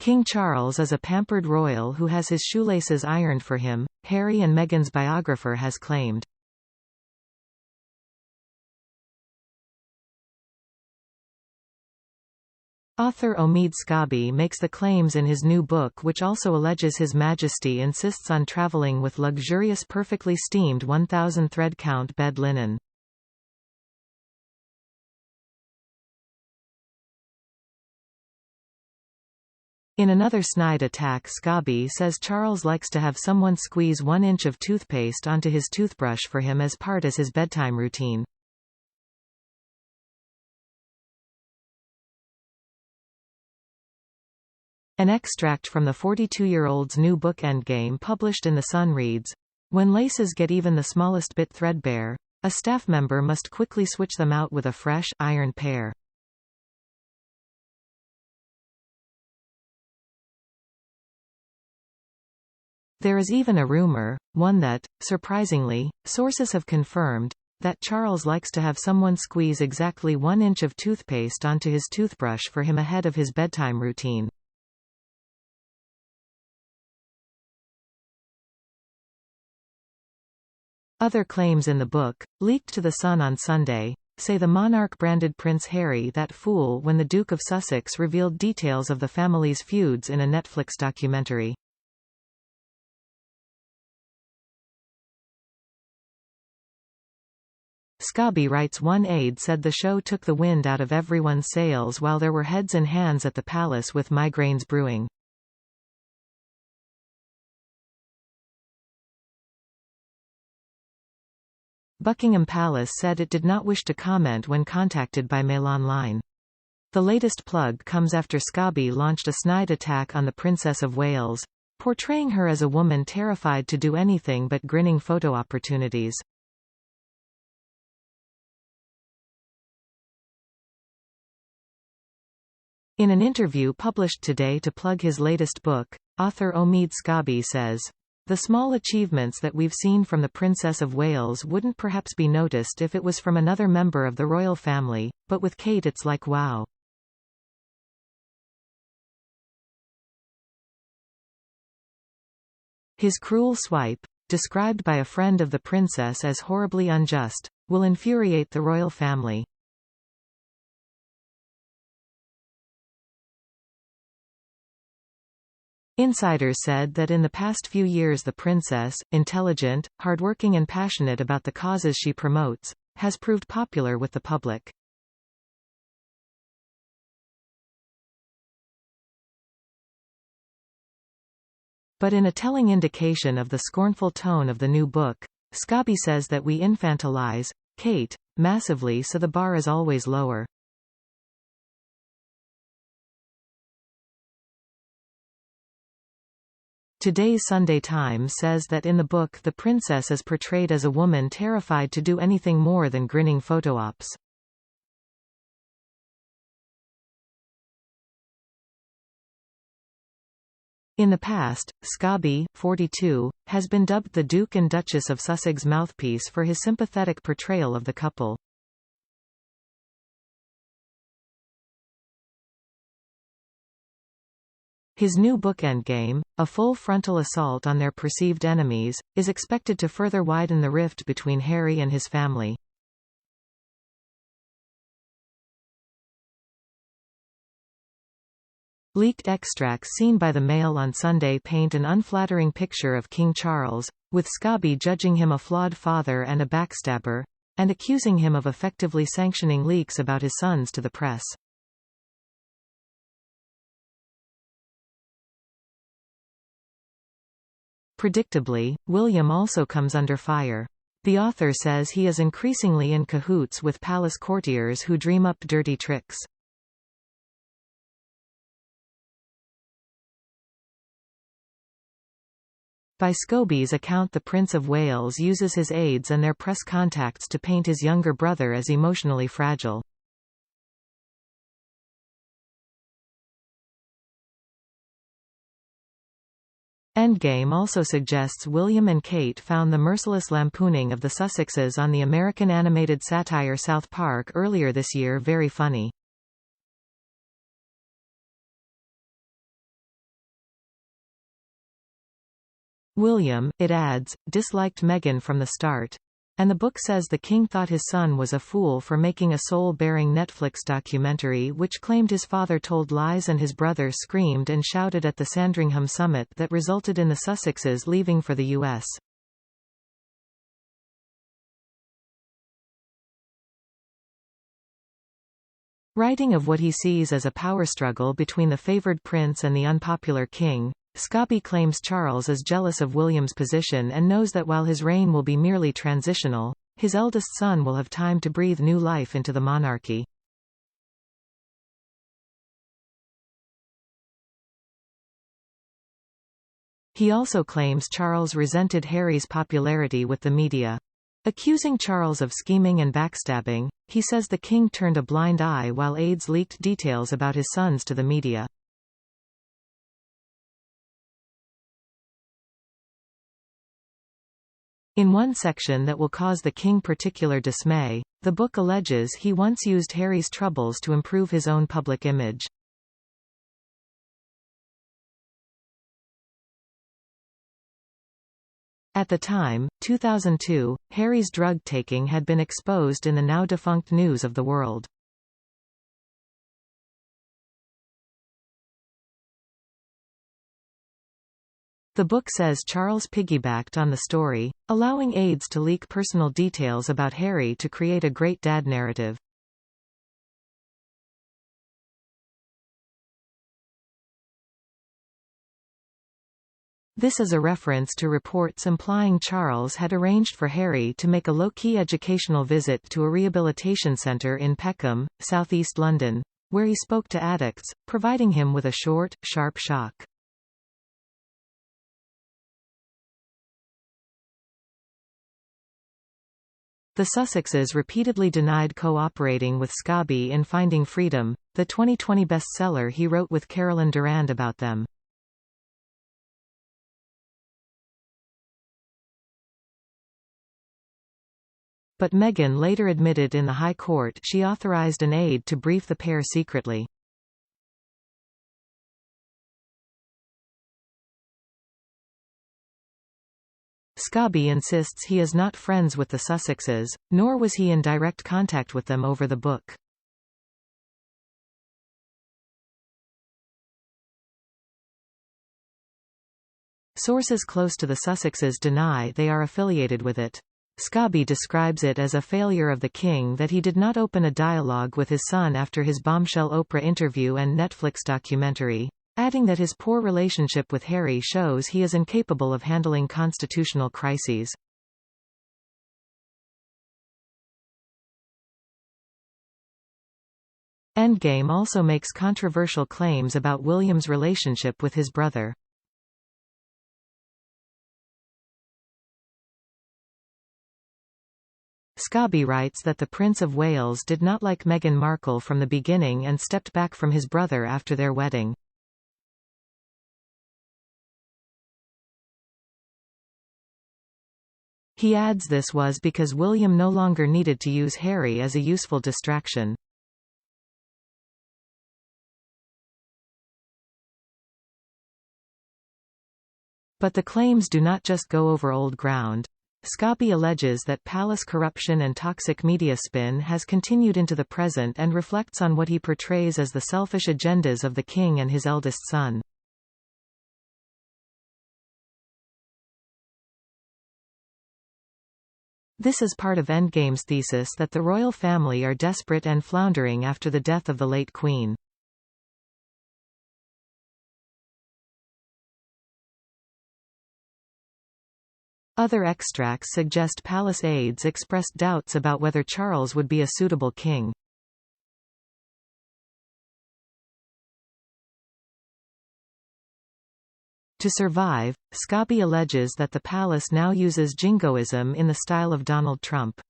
King Charles is a pampered royal who has his shoelaces ironed for him, Harry and Meghan's biographer has claimed. Author Omid Scobie makes the claims in his new book, which also alleges His Majesty insists on travelling with luxurious perfectly steamed 1,000 thread count bed linen. In another snide attack, Scobie says Charles likes to have someone squeeze 1 inch of toothpaste onto his toothbrush for him as part of his bedtime routine. An extract from the 42-year-old's new book Endgame published in The Sun reads, "When laces get even the smallest bit threadbare, a staff member must quickly switch them out with a fresh, ironed pair." There is even a rumor, one that, surprisingly, sources have confirmed, that Charles likes to have someone squeeze exactly 1 inch of toothpaste onto his toothbrush for him ahead of his bedtime routine. Other claims in the book, leaked to The Sun on Sunday, say the monarch branded Prince Harry that fool when the Duke of Sussex revealed details of the family's feuds in a Netflix documentary. Scobie writes one aide said the show took the wind out of everyone's sails while there were heads and hands at the palace with migraines brewing. Buckingham Palace said it did not wish to comment when contacted by Mail Online. The latest plug comes after Scobie launched a snide attack on the Princess of Wales, portraying her as a woman terrified to do anything but grinning photo opportunities. In an interview published today to plug his latest book, author Omid Scobie says, "The small achievements that we've seen from the Princess of Wales wouldn't perhaps be noticed if it was from another member of the royal family, but with Kate it's like wow." His cruel swipe, described by a friend of the princess as horribly unjust, will infuriate the royal family. Insiders said that in the past few years the princess, intelligent, hardworking and passionate about the causes she promotes, has proved popular with the public. But in a telling indication of the scornful tone of the new book, Scobie says that we infantilize Kate massively, so the bar is always lower. Today's Sunday Times says that in the book the princess is portrayed as a woman terrified to do anything more than grinning photo ops. In the past, Scobie, 42, has been dubbed the Duke and Duchess of Sussex mouthpiece for his sympathetic portrayal of the couple. His new book Endgame, a full frontal assault on their perceived enemies, is expected to further widen the rift between Harry and his family. Leaked extracts seen by the Mail on Sunday paint an unflattering picture of King Charles, with Scobie judging him a flawed father and a backstabber, and accusing him of effectively sanctioning leaks about his sons to the press. Predictably, William also comes under fire. The author says he is increasingly in cahoots with palace courtiers who dream up dirty tricks. By Scobie's account, the Prince of Wales uses his aides and their press contacts to paint his younger brother as emotionally fragile. Endgame also suggests William and Kate found the merciless lampooning of the Sussexes on the American animated satire South Park earlier this year very funny. William, it adds, disliked Meghan from the start. And the book says the king thought his son was a fool for making a soul-bearing Netflix documentary which claimed his father told lies and his brother screamed and shouted at the Sandringham summit that resulted in the Sussexes leaving for the U.S. Writing of what he sees as a power struggle between the favoured prince and the unpopular king, Scobie claims Charles is jealous of William's position and knows that while his reign will be merely transitional, his eldest son will have time to breathe new life into the monarchy. He also claims Charles resented Harry's popularity with the media. Accusing Charles of scheming and backstabbing, he says the king turned a blind eye while aides leaked details about his sons to the media. In one section that will cause the king particular dismay, the book alleges he once used Harry's troubles to improve his own public image. At the time, 2002, Harry's drug-taking had been exposed in the now-defunct News of the World. The book says Charles piggybacked on the story, allowing aides to leak personal details about Harry to create a great dad narrative. This is a reference to reports implying Charles had arranged for Harry to make a low-key educational visit to a rehabilitation centre in Peckham, southeast London, where he spoke to addicts, providing him with a short, sharp shock. The Sussexes repeatedly denied cooperating with Scobie in Finding Freedom, the 2020 bestseller he wrote with Carolyn Durand about them. But Meghan later admitted in the High Court she authorized an aide to brief the pair secretly. Scobie insists he is not friends with the Sussexes, nor was he in direct contact with them over the book. Sources close to the Sussexes deny they are affiliated with it. Scobie describes it as a failure of the king that he did not open a dialogue with his son after his bombshell Oprah interview and Netflix documentary, adding that his poor relationship with Harry shows he is incapable of handling constitutional crises. Endgame also makes controversial claims about William's relationship with his brother. Scobie writes that the Prince of Wales did not like Meghan Markle from the beginning and stepped back from his brother after their wedding. He adds this was because William no longer needed to use Harry as a useful distraction. But the claims do not just go over old ground. Scobie alleges that palace corruption and toxic media spin has continued into the present and reflects on what he portrays as the selfish agendas of the king and his eldest son. This is part of Endgame's thesis that the royal family are desperate and floundering after the death of the late queen. Other extracts suggest palace aides expressed doubts about whether Charles would be a suitable king. To survive, Scobie alleges that the palace now uses jingoism in the style of Donald Trump.